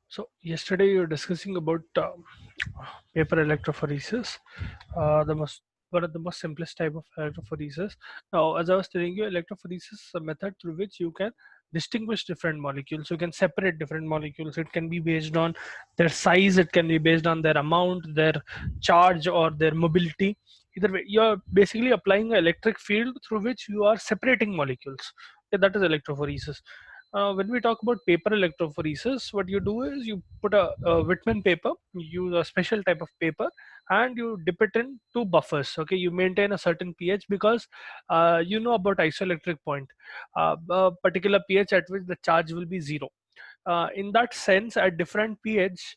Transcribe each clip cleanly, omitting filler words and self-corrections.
So yesterday you were discussing about paper electrophoresis, the most one of the most simplest type of electrophoresis. Now, as I was telling you, electrophoresis is a method through which you can distinguish different molecules. You can separate different molecules. It can be based on their size. It can be based on their amount, their charge, or their mobility. Either way, you are basically applying an electric field through which you are separating molecules. Okay, that is electrophoresis. When we talk about paper electrophoresis, what you do is you put a Whitman paper, you use a special type of paper, and you dip it in two buffers. Okay, you maintain a certain pH because you know about isoelectric point, a particular pH at which the charge will be zero. In that sense, at different pH,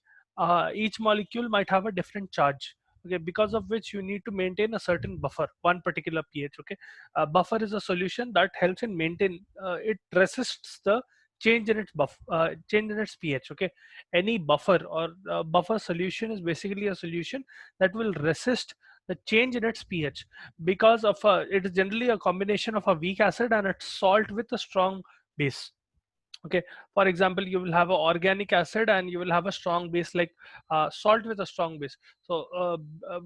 each molecule might have a different charge. Okay, because of which you need to maintain a certain buffer, one particular pH. Okay, buffer is a solution that helps in maintain. It resists the change in its pH. Okay, any buffer or buffer solution is basically a solution that will resist the change in its pH because of it is generally a combination of a weak acid and a salt with a strong base. Okay, for example, you will have an organic acid and you will have a strong base like salt with a strong base. So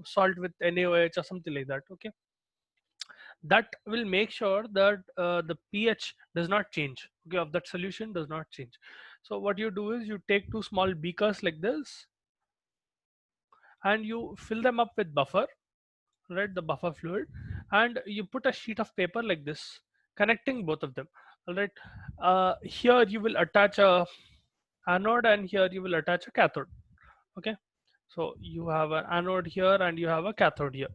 salt with NaOH or something like that. Okay, that will make sure that the pH does not change. Okay, of that solution does not change. So what you do is you take two small beakers like this and you fill them up with buffer, right, the buffer fluid, and you put a sheet of paper like this connecting both of them. All right, here you will attach a anode and here you will attach a cathode. Okay, so you have an anode here and you have a cathode here,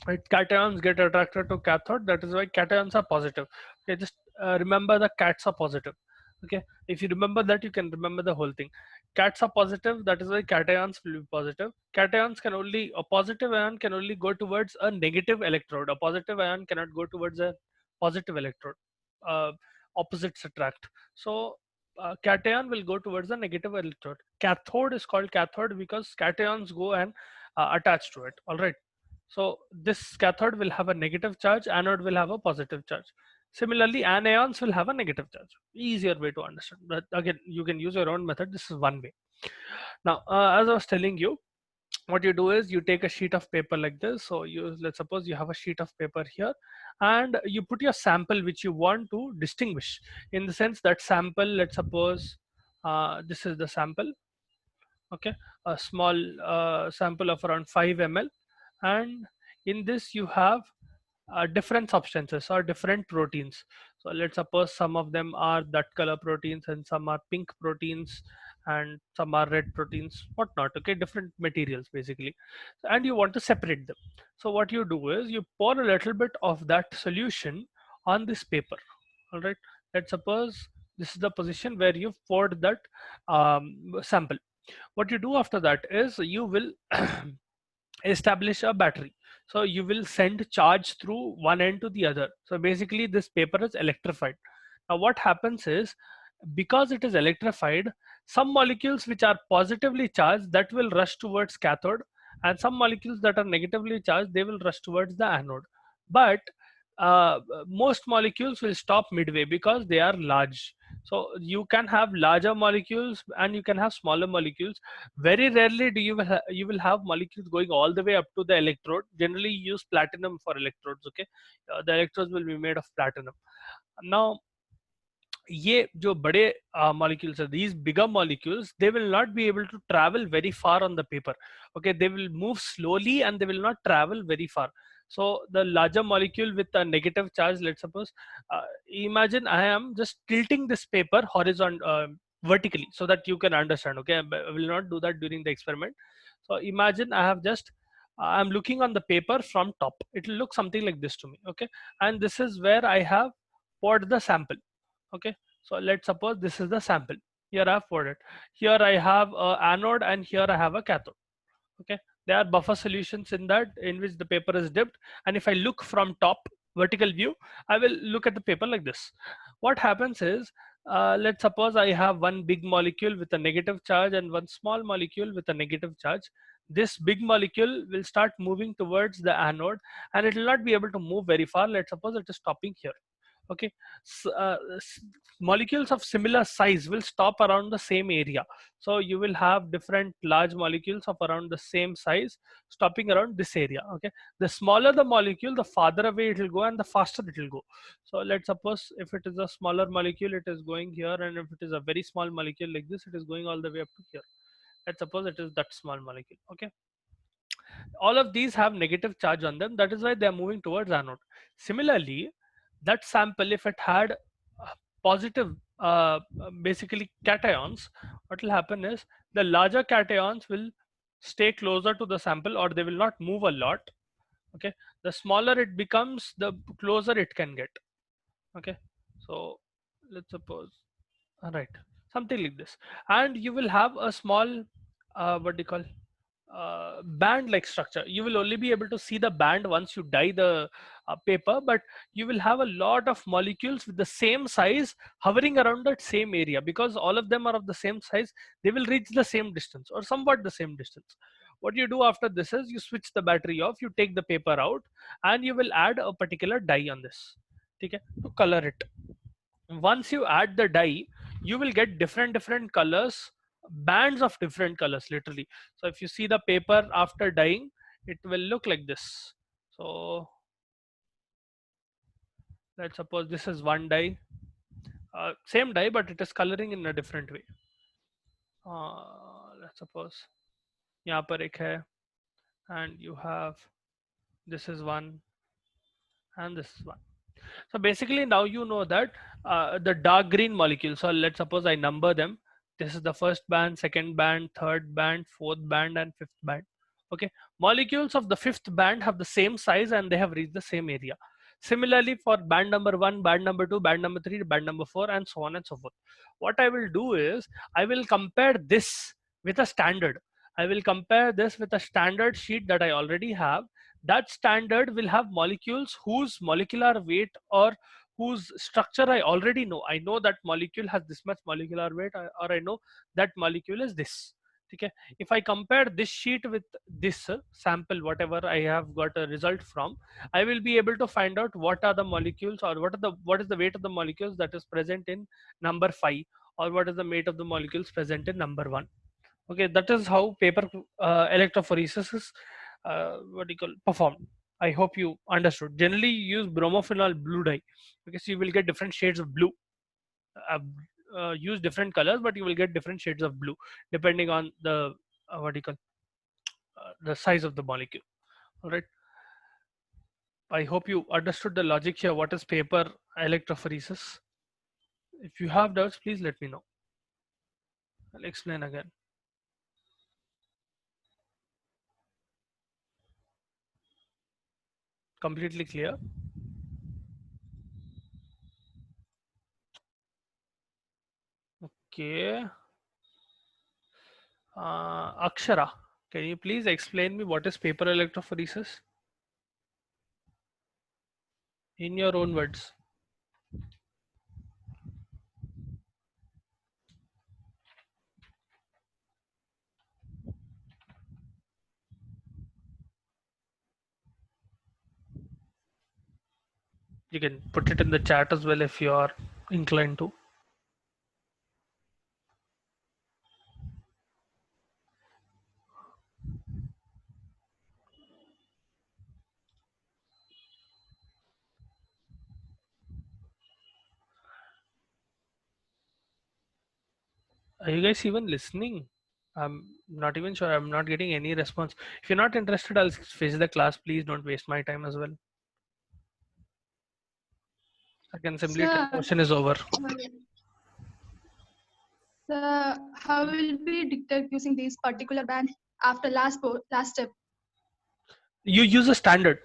right? Cations get attracted to cathode, that is why cations are positive. Okay, just remember the cats are positive. Okay, if you remember that, you can remember the whole thing. Cats are positive, that is why cations will be positive. Cations can only, a positive ion can only go towards a negative electrode, a positive ion cannot go towards a positive electrode. uh, Opposites attract. So cation will go towards the negative electrode. Cathode is called cathode because cations go and attach to it. All right, so this cathode will have a negative charge, anode will have a positive charge. Similarly, anions will have a negative charge. Easier way to understand. But again, you can use your own method. This is one way. Now, as I was telling you, what you do is you take a sheet of paper like this. So you, let's suppose you have a sheet of paper here, and you put your sample which you want to distinguish. In the sense that sample, let's suppose this is the sample. Okay, a small sample of around 5 ml, and in this you have different substances or different proteins. So let's suppose some of them are that color proteins and some are pink proteins and some are red proteins, whatnot. Okay, different materials basically, and you want to separate them. So what you do is you pour a little bit of that solution on this paper. All right, let's suppose this is the position where you've poured that sample. What you do after that is you will establish a battery. So you will send charge through one end to the other. So basically this paper is electrified. Now what happens is, because it is electrified, some molecules which are positively charged, that will rush towards cathode, and some molecules that are negatively charged, they will rush towards the anode. But most molecules will stop midway because they are large. So you can have larger molecules and you can have smaller molecules. Very rarely do you will have molecules going all the way up to the electrode. Generally you use platinum for electrodes. Okay, the electrodes will be made of platinum. Now ये जो बड़े molecules are, these bigger molecules, they will not be able to travel very far on the paper. Okay, they will move slowly and they will not travel very far. So the larger molecule with a negative charge, let's suppose, imagine I am just tilting this paper vertically so that you can understand. Okay, I will not do that during the experiment. So imagine I have just I'm looking on the paper from top. It will look something like this to me. Okay, and this is where I have poured the sample. Okay, so let's suppose this is the sample. Here I have poured it. Here I have a anode and here I have a cathode. Okay, there are buffer solutions in that, in which the paper is dipped, and if I look from top, vertical view, I will look at the paper like this. What happens is, let's suppose I have one big molecule with a negative charge and one small molecule with a negative charge. This big molecule will start moving towards the anode and it will not be able to move very far. Let's suppose it is stopping here. Okay, molecules of similar size will stop around the same area. So you will have different large molecules of around the same size stopping around this area. Okay, the smaller the molecule, the farther away it will go and the faster it will go. So let's suppose if it is a smaller molecule, it is going here, and if it is a very small molecule like this, it is going all the way up to here. Let's suppose it is that small molecule. Okay, all of these have negative charge on them, that is why they are moving towards anode. Similarly, that sample, if it had positive basically cations, what will happen is the larger cations will stay closer to the sample, or they will not move a lot. Okay, the smaller it becomes, the closer it can get. Okay, so let's suppose, all right, something like this, and you will have a small what do you call, band like structure. You will only be able to see the band once you dye the paper, but you will have a lot of molecules with the same size hovering around that same area, because all of them are of the same size. They will reach the same distance or somewhat the same distance. What you do after this is you switch the battery off, you take the paper out, and you will add a particular dye on this, okay, to color it. Once you add the dye, you will get different colors, bands of different colors literally. So if you see the paper after dyeing, it will look like this. So let's suppose this is one dye, same dye but it is coloring in a different way. Let's suppose यहाँ पर एक है, and you have, this is one and this is one. So basically now you know that the dark green molecules, so let's suppose I number them. This is the first band, second band, third band, fourth band, and fifth band. Okay, molecules of the fifth band have the same size and they have reached the same area. Similarly for band number 1, band number 2, band number 3, band number 4, and so on and so forth. What I will do is I will compare this with a standard. I will compare this with a standard sheet that I already have. That standard will have molecules whose molecular weight or whose structure I already know. I know that molecule has this much molecular weight, or I know that molecule is this. Okay, if I compare this sheet with this sample, whatever I have got a result from, I will be able to find out what are the molecules, or what is the weight of the molecules that is present in number 5, or what is the weight of the molecules present in number 1. Okay, that is how paper electrophoresis is what do you call, performed. I hope you understood. Generally you use bromophenol blue dye because you will get different shades of blue. uh, use different colors, but you will get different shades of blue depending on the what do you call, the size of the molecule. All right, I hope you understood the logic here. What is paper electrophoresis? If you have doubts, please let me know. I'll explain again. Completely clear? Okay. Akshara, can you please explain me what is paper electrophoresis in your own words? You can put it in the chat as well if you are inclined to. Are you guys even listening? I'm not even sure. I'm not getting any response. If you're not interested, I'll finish the class. Please don't waste my time as well. I can simply tell Sir, question is over. sir, how will we detect using this particular band after last step? You use a standard.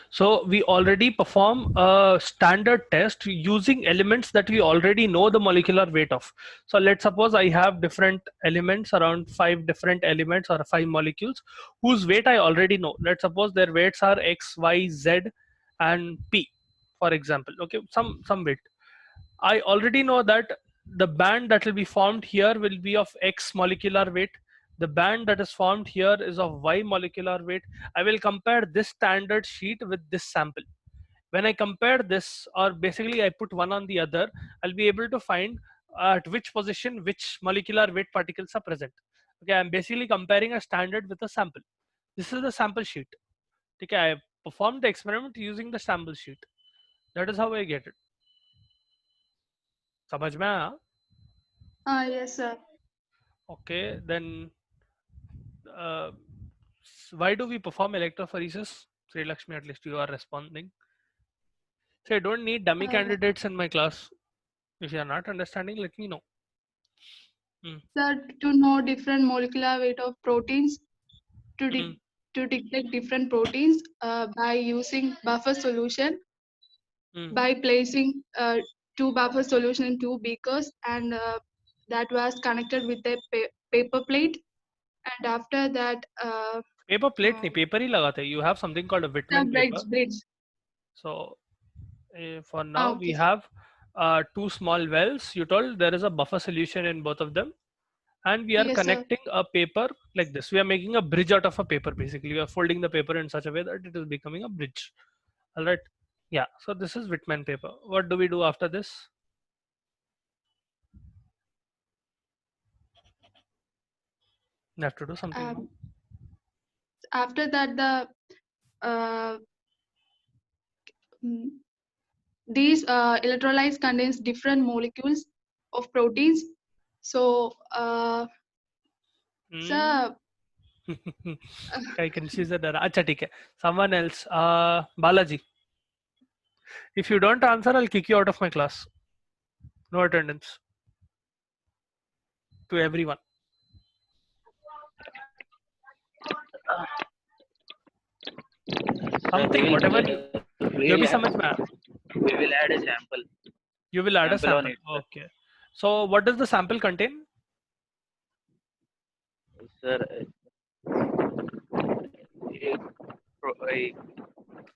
So we already perform a standard test using elements that we already know the molecular weight of. So let's suppose I have different elements, around 5 different elements or 5 molecules whose weight I already know. Let's suppose their weights are X, Y, Z, and P, for example. Okay, some weight. I already know that the band that will be formed here will be of X molecular weight. The band that is formed here is of Y molecular weight. I will compare this standard sheet with this sample. When I compare this, or basically I put one on the other, I'll be able to find at which position which molecular weight particles are present. Okay, I'm basically comparing a standard with a sample. This is the sample sheet. Okay, I performed the experiment using the sample sheet. That is how I get it. समझ में आया? Yes, sir. Okay, then uh, why do we perform electrophoresis? Sri Lakshmi, at least you are responding. So I don't need dummy Uh, candidates in my class. If you are not understanding, let me know. Sir, to know different molecular weight of proteins, to, Mm. to detect different proteins by using buffer solution, by placing two buffer solution in two beakers, and that was connected with a paper plate. And after that, Paper plate नहीं, paper ही लगाते हैं. You have something called a the Whitman paper. bridge. So for now we Okay. have two small wells. You told there is a buffer solution in both of them, and we are Yes, sir. connecting a paper like this. We are making a bridge out of a paper. Basically, we are folding the paper in such a way that it is becoming a bridge. All right. Yeah. So this is Whitman paper. What do we do after this? You have to do something. No? After that, the these electrolytes contains different molecules of proteins. So, sir, I confuse that. अच्छा ठीक है. Someone else. Balaji. If you don't answer, I'll kick you out of my class. No attendance. To everyone. Something, whatever you भी समझ में आया. We will add a sample. You will add a Sample on sample. it, sir. Okay. So what does the sample contain? Sir,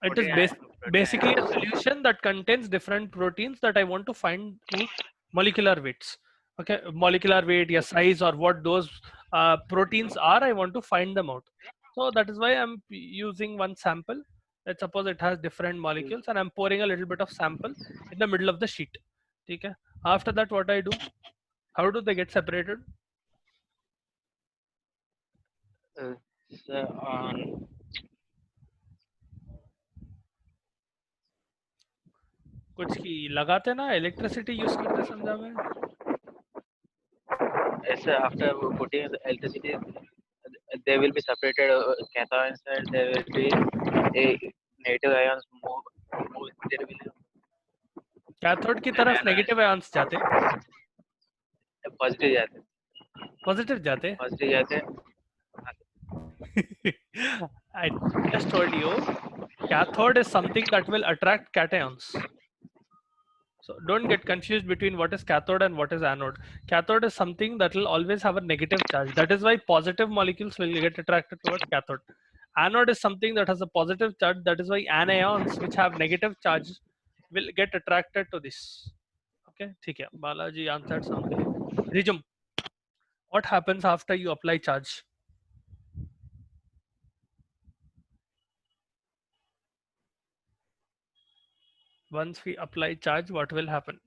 It is basically a solution that contains different proteins that I want to find to molecular weights. Okay, molecular weight, yeah, size, or what those proteins are, I want to find them out. So that is why I'm using one sample. Let's suppose it has different molecules, and I'm pouring a little bit of sample in the middle of the sheet. Okay. After that, what I do? How do they get separated? sir, on कुछ की लगाते ना electricity use करते समझा मैं. yes, sir, after putting the electricity, they will be separated cathode and there will be a negative ions move there will cathode की तरफ negative ions जाते, positive जाते पॉजिटिव जाते. positive जाते I just told you cathode is something that will attract cations. So don't get confused between what is cathode and what is anode. Cathode is something that will always have a negative charge. That is why positive molecules will get attracted towards cathode. Anode is something that has a positive charge. That is why anions which have negative charge will get attracted to this. Okay, ठीक है. Balaji answered something. Rijum, what happens after you apply charge? Once we apply charge, what will happen?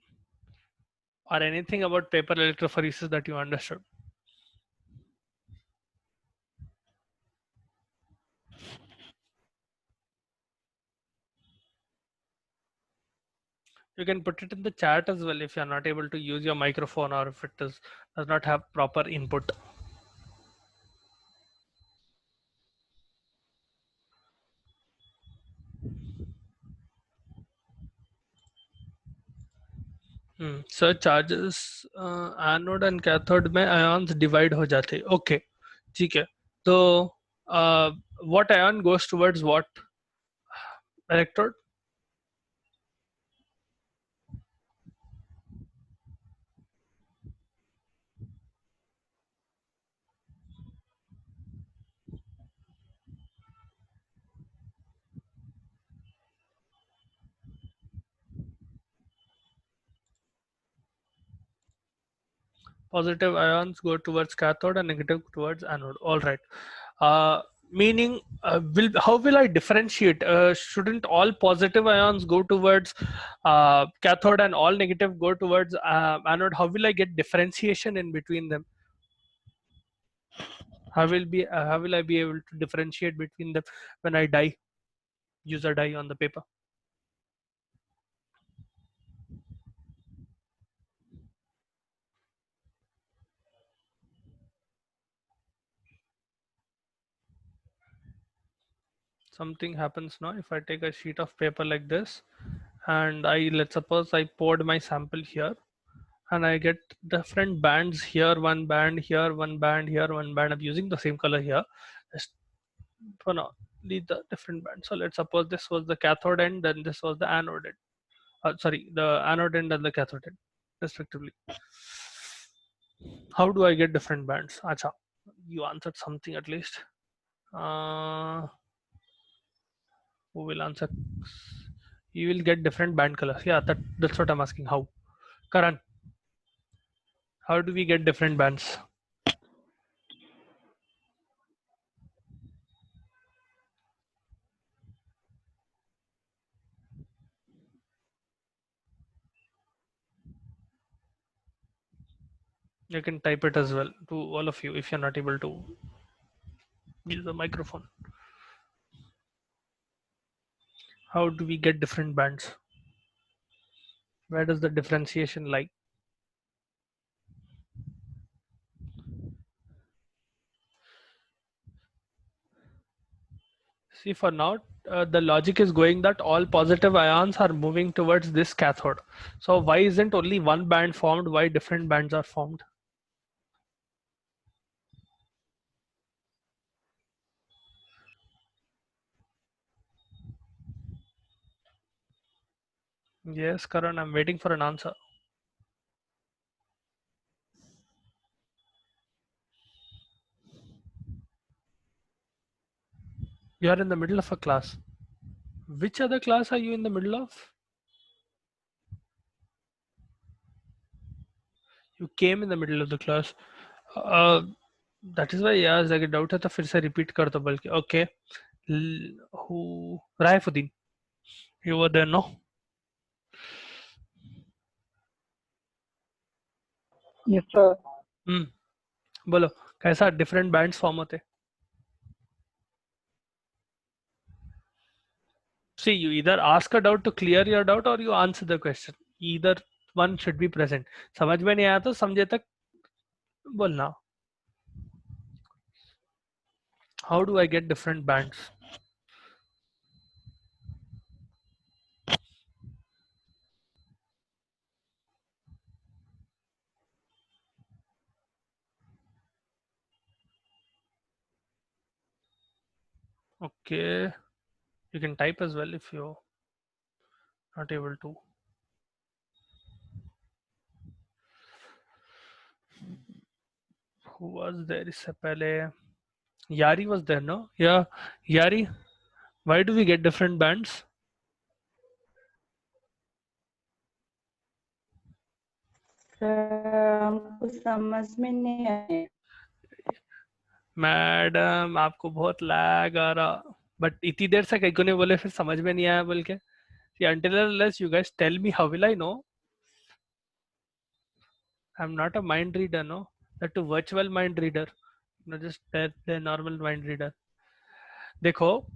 Or anything about paper electrophoresis that you understood? You can put it in the chat as well if you're not able to use your microphone or if it does not have proper input. So charges anode and cathode में ions divide हो जाते. Okay, ठीक है. तो what ion goes towards what electrode? Positive ions go towards cathode and negative towards anode. All right. Meaning, how will I differentiate? Shouldn't all positive ions go towards cathode and all negative go towards anode? How will I get differentiation in between them? How will I be able to differentiate between them when I use a dye on the paper? Something happens now. If I take a sheet of paper like this, and let's suppose I poured my sample here, and I get different bands here, one band here, one band here, one band. I'm using the same color here. Just for now, leave the different bands. So let's suppose this was the cathode end, then this was the anode end. Sorry, the anode end and the cathode end, respectively. How do I get different bands? Acha, you answered something at least. Who will answer? You will get different band colors. Yeah, that's what I'm asking. How? Karan, how do we get different bands? You can type it as well to all of you if you're not able to use the microphone. How do we get different bands? Where does the differentiation lie? See, for now, the logic is going that all positive ions are moving towards this cathode. So why isn't only one band formed? Why different bands are formed? Yes, Karan, I'm waiting for an answer. You are in the middle of a class. Which other class are you in the middle of? You came in the middle of the class. That is why यार जाके doubt है तो फिर से repeat कर दो बल्कि okay. Who Raifuddin, you were there, no? Yes, sir. बोलो कैसा different bands form होते? See, you either ask a doubt to clear your doubt or you answer the question. Either one should be present. समझ में नहीं आया तो समझे तक बोलना. How do I get different bands? Okay, you can type as well if you're not able to. Who was there इससे पहले? Yari was there, no? Yeah, Yari. Why do we get different bands? हमको समझ में नहीं आया. Madam आपको बहुत lag आ रहा, बट इतनी देर से कहीं को नहीं बोले फिर समझ में नहीं आया बोल के. See, until unless you guys tell me, how will I know? I'm not a mind reader, no? That a virtual mind reader, not just the normal mind reader. देखो,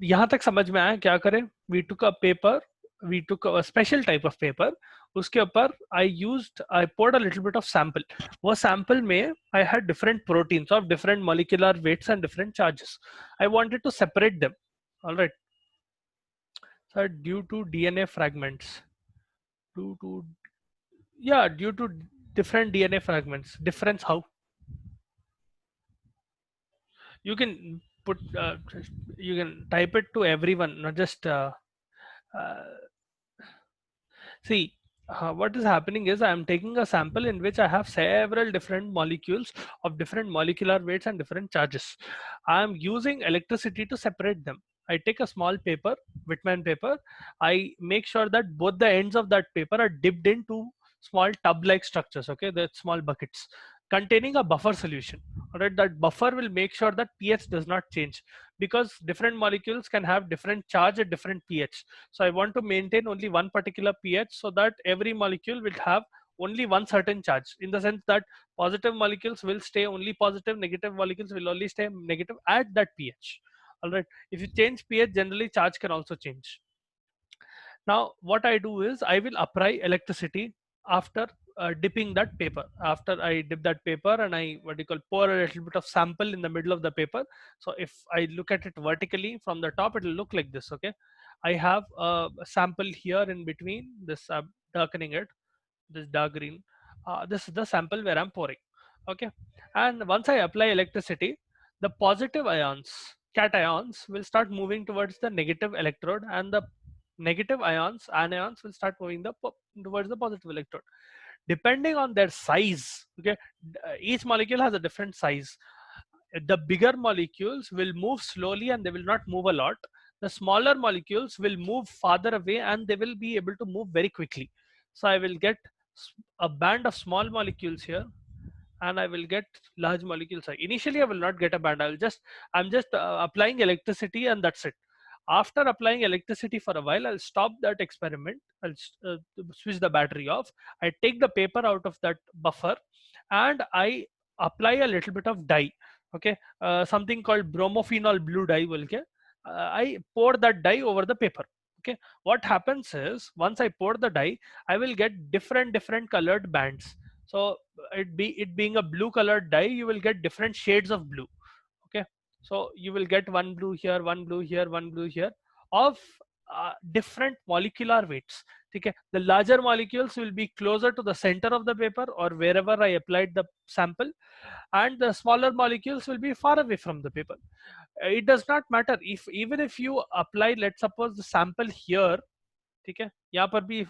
यहाँ तक समझ में आया क्या करें? We took a paper, we took a special type of paper. उसके ऊपर I poured a little bit of sample. वो sample में I had different proteins of different molecular weights and different charges. I wanted to separate them. All right. So due to DNA fragments, due to different DNA fragments. Difference how? You can put, you can type it to everyone, not just. See, what is happening is I am taking a sample in which I have several different molecules of different molecular weights and different charges. I am using electricity to separate them. I take a small paper, Whitman paper. I make sure that both the ends of that paper are dipped into small tub-like structures. Okay, the small buckets. containing a buffer solution. All right, that buffer will make sure that pH does not change, because different molecules can have different charge at different pH. So I want to maintain only one particular pH so that every molecule will have only one certain charge, in the sense that positive molecules will stay only positive, negative molecules will only stay negative at that pH. All right, if you change pH, generally charge can also change. Now what I do is I will apply electricity after dipping that paper. After I dip that paper and I, what do you call, pour a little bit of sample in the middle of the paper. So if I look at it vertically from the top, it will look like this. Okay, I have a sample here in between this, darkening it, this dark green. This is the sample where I'm pouring. Okay, and once I apply electricity, the positive ions, cations, will start moving towards the negative electrode, and the negative ions, anions, will start moving towards the positive electrode, depending on their size. Okay, each molecule has a different size. The bigger molecules will move slowly and they will not move a lot. The smaller molecules will move farther away and they will be able to move very quickly. So I will get a band of small molecules here, and I will get large molecules. Initially I will not get a band. I'm just applying electricity and that's it. After applying electricity for a while, I'll stop that experiment. I'll switch the battery off. I take the paper out of that buffer and I apply a little bit of dye. Okay, something called bromophenol blue dye. Okay, I pour that dye over the paper. Okay, what happens is once I pour the dye, I will get different colored bands. So it being a blue colored dye, you will get different shades of blue. Okay, so you will get one blue here, one blue here, one blue here, of different molecular weights. Okay, the larger molecules will be closer to the center of the paper or wherever I applied the sample, and the smaller molecules will be far away from the paper. It does not matter if, even if you apply, let's suppose, the sample here. Okay, यहाँ पर भी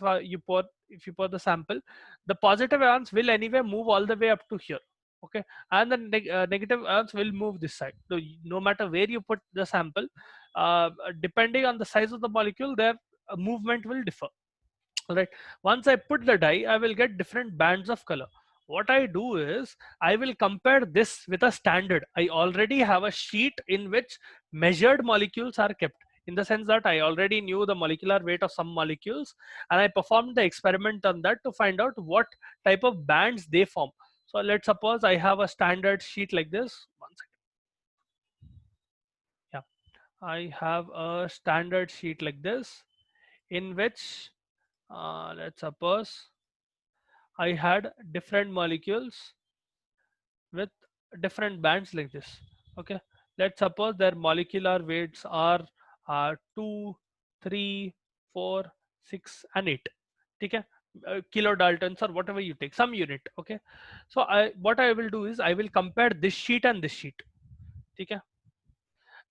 if you pour the sample, the positive ions will anyway move all the way up to here. Okay, and the negative ions will move this side. So no matter where you put the sample, depending on the size of the molecule, their movement will differ. All right, once I put the dye, I will get different bands of color. What I do is I will compare this with a standard. I already have a sheet in which measured molecules are kept, in the sense that I already knew the molecular weight of some molecules, and I performed the experiment on that to find out what type of bands they form. So let's suppose I have a standard sheet like this. One second. Yeah, I have a standard sheet like this, in which let's suppose I had different molecules with different bands like this. Okay, let's suppose their molecular weights are 2, 3, 4, 6 and 8. Okay, kilodaltons or whatever you take, some unit. Okay, so what I will do is I will compare this sheet and this sheet. Okay,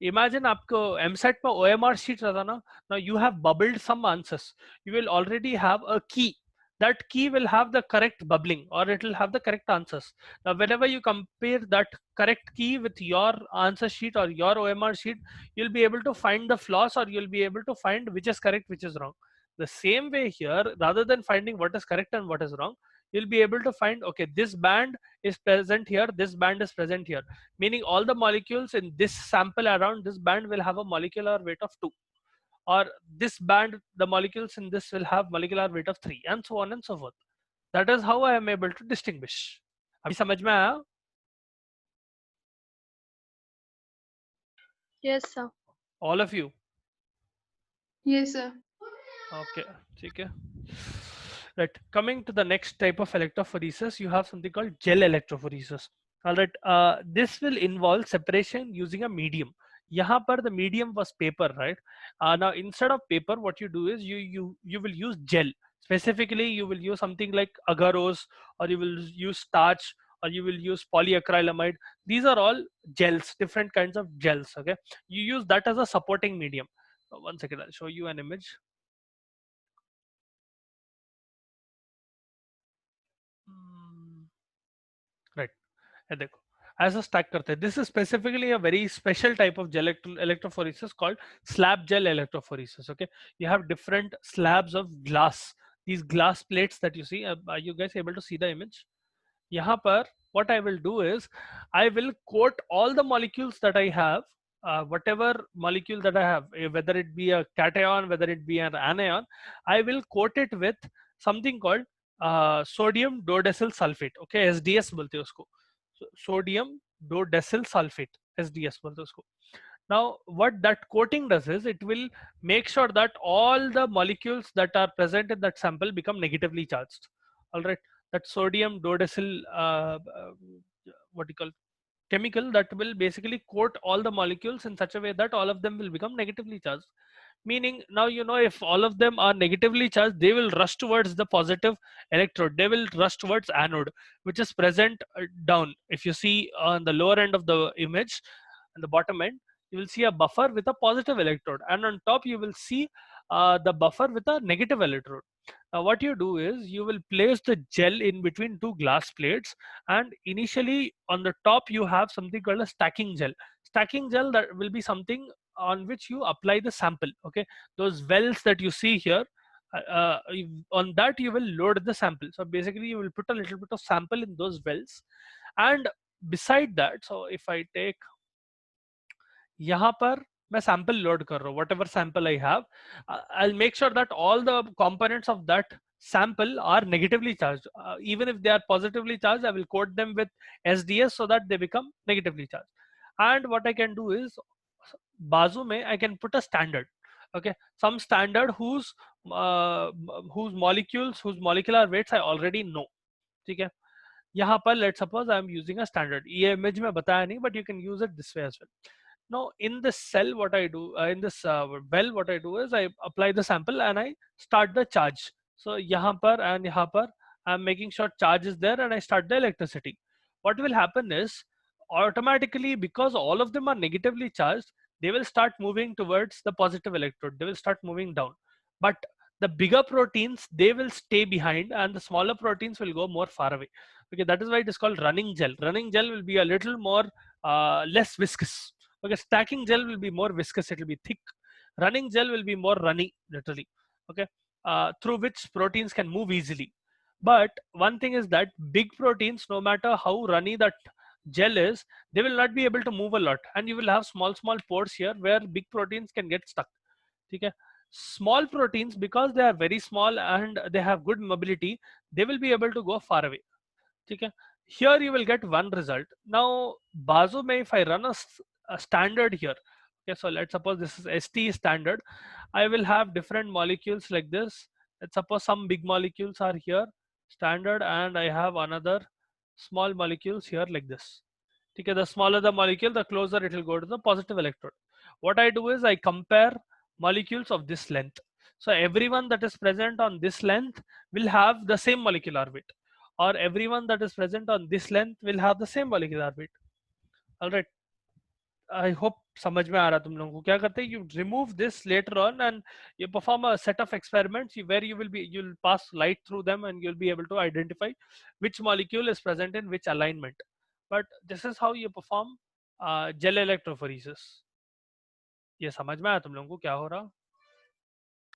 imagine आपको MSET पर OMR sheet रहता ना, now you have bubbled some answers, you will already have a key. That key will have the correct bubbling, or it will have the correct answers. Now whenever you compare that correct key with your answer sheet or your OMR sheet, you'll be able to find the flaws, or you'll be able to find which is correct, which is wrong. The same way here, rather than finding what is correct and what is wrong, you'll be able to find, okay, this band is present here, this band is present here, meaning all the molecules in this sample around this band will have a molecular weight of 2, or this band, the molecules in this will have molecular weight of 3, and so on and so forth. That is how I am able to distinguish. अभी समझ में आया? Yes, sir. All of you? Yes, sir. Okay, ठीक है. Right, coming to the next type of electrophoresis, you have something called gel electrophoresis. All right, this will involve separation using a medium. Yahan par the medium was paper, right? Now instead of paper, what you do is you will use gel. Specifically, you will use something like agarose, or you will use starch, or you will use polyacrylamide. These are all gels, different kinds of gels. Okay, you use that as a supporting medium. One second, I'll show you an image. Right, as a stack karte. This is specifically a very special type of gel electrophoresis called slab gel electrophoresis. Okay, you have different slabs of glass, these glass plates that you see. Are you guys able to see the image? यहाँ पर what I will do is I will coat all the molecules that I have, whatever molecule that I have, whether it be a cation, whether it be an anion, I will coat it with something called sodium dodecyl sulfate. Okay, SDS बोलते हैं उसको. Sodium dodecyl sulfate, SDS बोलते हैं उसको. Now, what that coating does is it will make sure that all the molecules that are present in that sample become negatively charged. All right, that sodium dodecyl, what you call, chemical, that will basically coat all the molecules in such a way that all of them will become negatively charged. Meaning, now you know, if all of them are negatively charged, they will rush towards the positive electrode. They will rush towards anode, which is present down. If you see on the lower end of the image, and the bottom end, you will see a buffer with a positive electrode, and on top you will see the buffer with a negative electrode. Now what you do is you will place the gel in between two glass plates, and initially on the top you have something called a stacking gel. Stacking gel, that will be something on which you apply the sample. Okay, those wells that you see here, on that you will load the sample. So basically you will put a little bit of sample in those wells, and beside that, so if I take, यहाँ पर मैं sample load कर रहा हूँ, whatever sample I have, I'll make sure that all the components of that sample are negatively charged. Even if they are positively charged, I will coat them with SDS so that they become negatively charged. And what I can do is, बाजू में I can put a standard. Okay, some standard whose molecules, whose molecular weights I already know. ठीक है, यहाँ पर let's suppose I am using a standard. ये image में बताया नहीं, but you can use it this way as well. Now in this cell, what I do, in this well, what I do is I apply the sample and I start the charge. So यहाँ पर and यहाँ पर I'm making sure charge is there, and I start the electricity. What will happen is, automatically, because all of them are negatively charged, they will start moving towards the positive electrode. They will start moving down. But the bigger proteins, they will stay behind, and the smaller proteins will go more far away. Okay, that is why it is called running gel. Running gel will be a little more less viscous. Okay, stacking gel will be more viscous, it will be thick. Running gel will be more runny, literally. Okay, through which proteins can move easily. But one thing is that big proteins, no matter how runny that gel is, they will not be able to move a lot, and you will have small pores here where big proteins can get stuck. Okay, small proteins, because they are very small and they have good mobility, they will be able to go far away. Okay, here you will get one result. Now bazu mein, if I run a standard here, okay, so let's suppose this is ST standard, I will have different molecules like this. Let's suppose some big molecules are here, standard, and I have another small molecules here like this. Okay, the smaller the molecule, the closer it will go to the positive electrode. What I do is I compare molecules of this length. So everyone that is present on this length will have the same molecular weight, or everyone that is present on this length will have the same molecular weight. All right, I hope समझ में आ रहा तुम लोगों को. क्या करते हैं, you remove this later on and you perform a set of experiments where you'll pass light through them, and you'll be able to identify which molecule is present in which alignment. But this is how you perform gel electrophoresis. ये समझ में आया तुम लोगों को क्या हो रहा?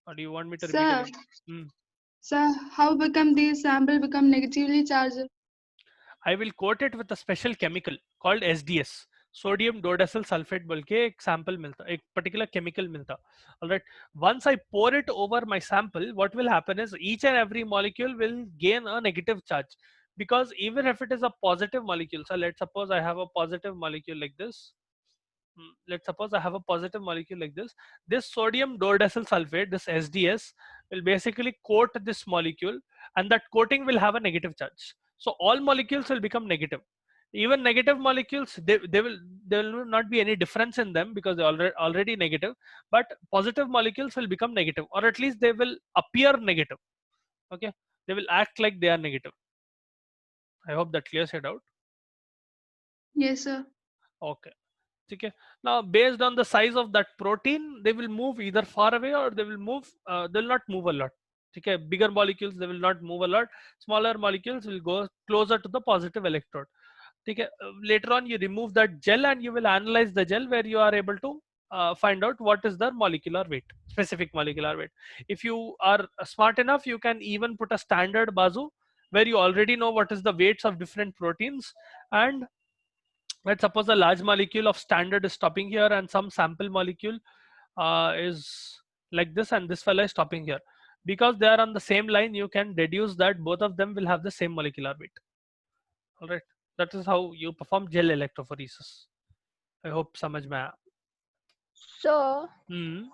Or do you want me to repeat it? Sir, how become these sample become negatively charged? I will coat it with a special chemical called SDS, sodium dodecyl sulfate बोल के एक sample मिलता, एक particular chemical मिलता. All right. Once I pour it over my sample, what will happen is each and every molecule will gain a negative charge, because even if it is a positive molecule, so let's suppose I have a positive molecule like this. Let's suppose I have a positive molecule like this. This sodium dodecyl sulfate, this SDS, will basically coat this molecule, and that coating will have a negative charge. So all molecules will become negative. Even negative molecules, there will not be any difference in them because they are already negative. But positive molecules will become negative, or at least they will appear negative. Okay, they will act like they are negative. I hope that clears it out. Yes, sir. Okay. Okay. Now, based on the size of that protein, they will move either far away, or they will move. They will not move a lot. Okay. Bigger molecules, they will not move a lot. Smaller molecules will go closer to the positive electrode. Okay. Later on, you remove that gel and you will analyze the gel, where you are able to find out what is the molecular weight, specific molecular weight. If you are smart enough, you can even put a standard bazu where you already know what is the weights of different proteins, and let's suppose a large molecule of standard is stopping here and some sample molecule is like this, and this fella is stopping here. Because they are on the same line, you can deduce that both of them will have the same molecular weight. All right, that is how you perform gel electrophoresis. I hope samajh mein aaya. So, Hmm.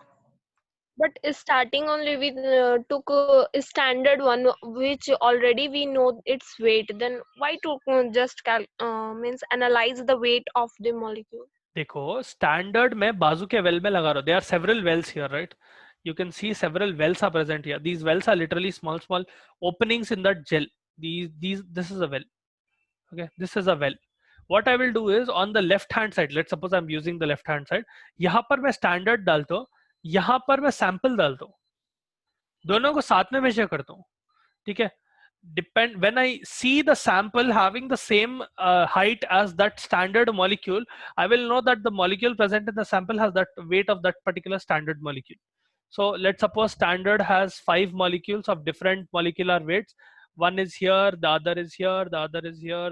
but starting only with took a standard one, which already we know its weight. Then why to just means analyze the weight of the molecule? देखो standard में बाजू के well में लगा रहा हूं. There are several wells here, right? You can see several wells are present here. These wells are literally small openings in that gel. This is a well. Okay, this is a well. What I will do is on the left hand side, let's suppose I'm using the left hand side, यहाँ पर मैं standard डालता हूँ, यहाँ पर मैं sample डालता हूँ, दोनों को साथ में measure करता हूँ. ठीक है? Depend when I see the sample having the same height as that standard molecule, I will know that the molecule present in the sample has that weight of that particular standard molecule. So let's suppose standard has 5 molecules of different molecular weights. One is here, the other is here, the other is here,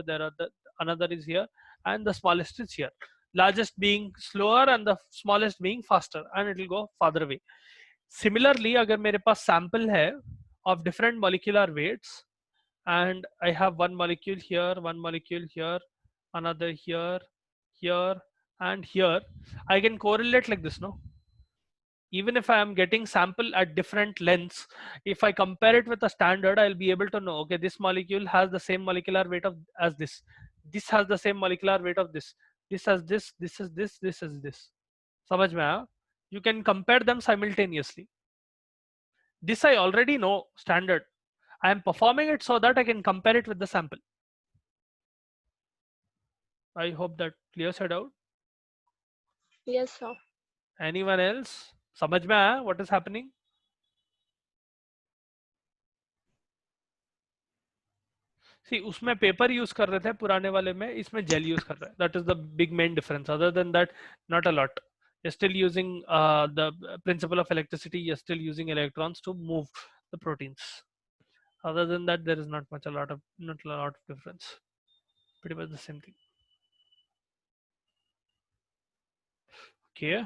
another is here, and the smallest is here. Largest being slower and the smallest being faster, and it will go farther away. Similarly, अगर मेरे पास sample है of different molecular weights, and I have one molecule here, one molecule here, another here, here, and here, I can correlate like this, no? Even if I am getting sample at different lengths, if I compare it with a standard, I'll be able to know, okay, this molecule has the same molecular weight of as this. This has the same molecular weight of this. This has this is this is this. समझ में आया? You can compare them simultaneously. This I already know standard. I am performing it so that I can compare it with the sample. I hope that clears it out. Yes, sir. Anyone else? समझ में आया what is happening? See, उसमें paper use कर रहे थे पुराने वाले में, इसमें gel use कर रहा है. That is the big main difference. Other than that, not a lot. You're still using the principle of electricity. You're still using electrons to move the proteins. Other than that, there is not a lot of difference. Pretty much the same thing. Okay.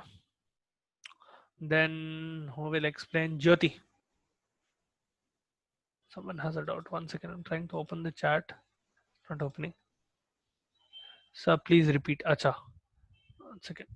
Then who will explain? Jyoti. Someone has a doubt. 1 second. I'm trying to open the chat. Not opening. Sir, please repeat. Acha. 1 second.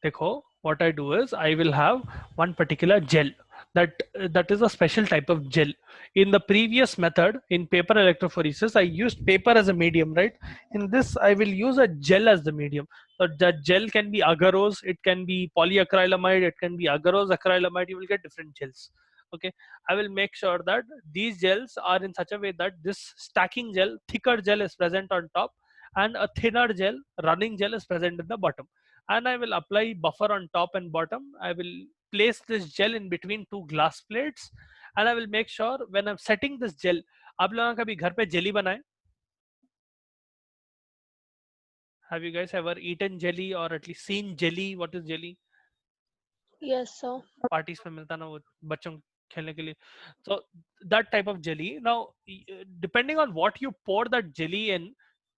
Dekho, what I do is I will have one particular gel. That is a special type of gel. In the previous method, in paper electrophoresis, I used paper as a medium, right? In this, I will use a gel as the medium. So that gel can be agarose, it can be polyacrylamide, it can be agarose acrylamide. You will get different gels. Okay, I will make sure that these gels are in such a way that this stacking gel, thicker gel is present on top, and a thinner gel, running gel is present in the bottom. And I will apply buffer on top and bottom. I will place this gel in between two glass plates, and I will make sure when I'm setting this gel, आप लोगों का भी घर पे jelly बनाए? Have you guys ever eaten jelly or at least seen jelly? What is jelly? Yes, sir. Parties में मिलता ना वो बच्चों खेलने के लिए. So that type of jelly. Now, depending on what you pour that jelly in,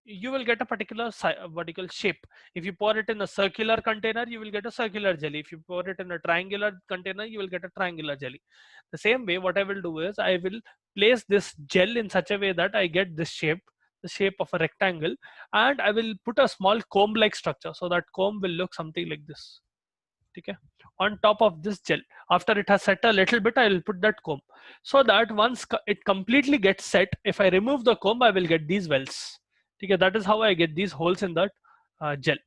you will get a particular vertical shape. If you pour it in a circular container, you will get a circular jelly. If you pour it in a triangular container, you will get a triangular jelly. The same way, what I will do is I will place this gel in such a way that I get this shape, the shape of a rectangle, and I will put a small comb-like structure. So that comb will look something like this. Okay, on top of this gel. After it has set a little bit, I will put that comb. So that once it completely gets set, if I remove the comb, I will get these wells. Okay, that is how I get these holes in that gel.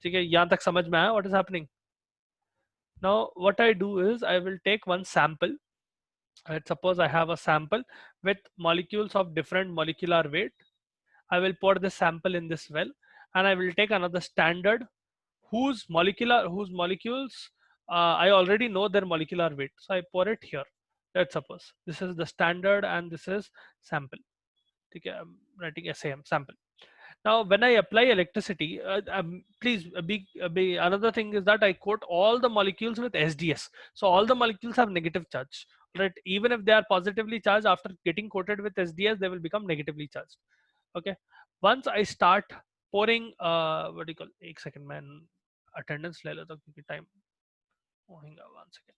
Okay, यहाँ तक समझ में आया what is happening? Now what I do is I will take one sample. Let's suppose I have a sample with molecules of different molecular weight. I will pour this sample in this well, and I will take another standard whose molecules I already know their molecular weight. So I pour it here. Let's suppose this is the standard and this is sample. Okay, I'm writing SAM sample. Now, when I apply electricity, please another thing is that I coat all the molecules with SDS. So all the molecules have negative charge. right? Even if they are positively charged, after getting coated with SDS, they will become negatively charged. Okay, once I start pouring, what do you call, एक second man attendance ले लेता हूँ क्योंकि time होगा, 1 second.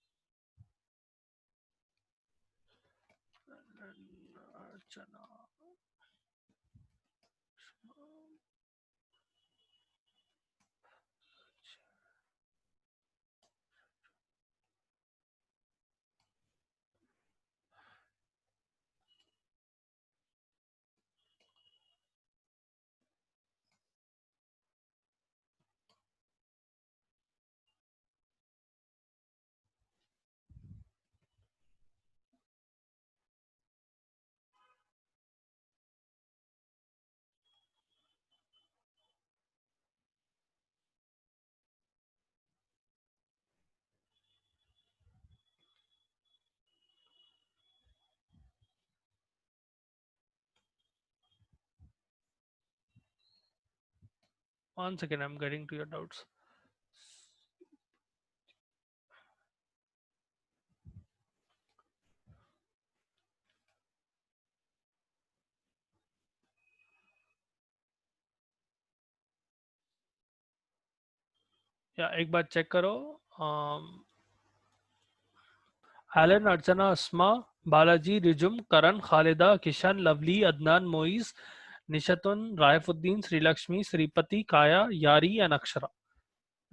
Once again, I'm getting to your doubts. या एक बार check करो. Alan, Archana, Asma, Balaji, Rijum, Karan, Khalida, Kishan, Lovely, Adnan, Moiz, Nishatun, Raifuddin, Sri Lakshmi, Sripati, Kaya, Yari, and Akshara.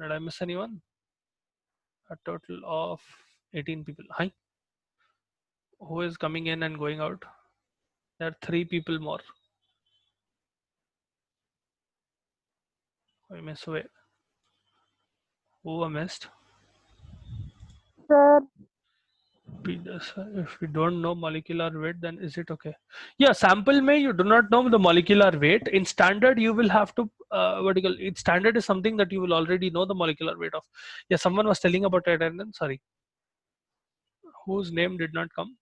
Did I miss anyone? A total of 18 people. Hi. Who is coming in and going out? There are 3 people more. I miss away. Who I missed? Sir, If we don't know molecular weight, then is it okay? Yeah, sample may you do not know the molecular weight. In standard, you will have to vertical. In standard is something that you will already know the molecular weight of. Yeah, someone was telling about attendance. Sorry, whose name did not come?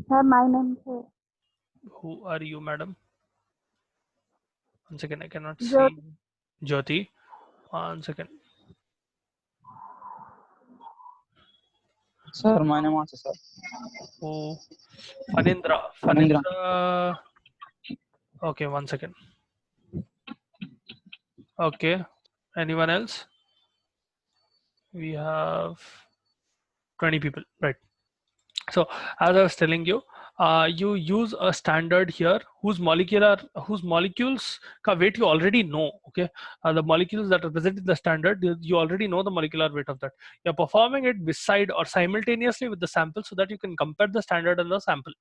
sir, my name is Who are you, madam? One second, I cannot Jyoti. see. Jyoti. One second. Sir, my name also, sir. Who? Fanindra. Fanindra. Fanindra. Okay, 1 second. Okay. Anyone else? We have 20 people, right? So as I was telling you, you use a standard here whose molecules ka weight you already know. Okay, the molecules that are present in the standard, you already know the molecular weight of that. You're performing it beside or simultaneously with the sample so that you can compare the standard and the sample.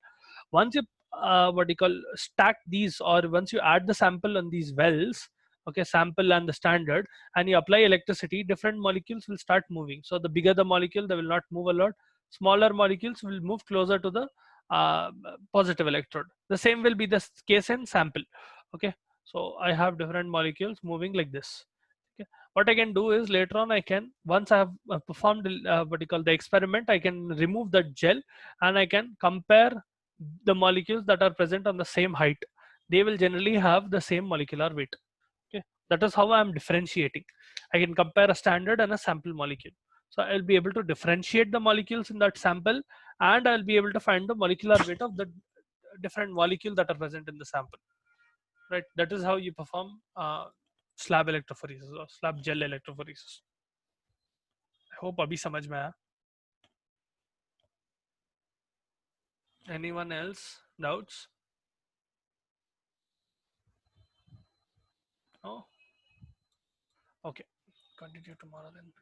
Once you what you call stack these, or once you add the sample on these wells, okay, sample and the standard, and you apply electricity, different molecules will start moving. So the bigger the molecule, they will not move a lot. Smaller molecules will move closer to the positive electrode. The same will be the case in sample. Okay, so I have different molecules moving like this. Okay, what I can do is later on I can, once I have performed what you call the experiment, I can remove the gel and I can compare the molecules that are present on the same height. They will generally have the same molecular weight. Okay, that is how I am differentiating. I can compare a standard and a sample molecule. So I'll be able to differentiate the molecules in that sample, and I'll be able to find the molecular weight of the different molecules that are present in the sample. Right, that is how you perform slab electrophoresis or slab gel electrophoresis. I hope abhi samajh mein aaya. Anyone else doubts? No. Okay, continue tomorrow then.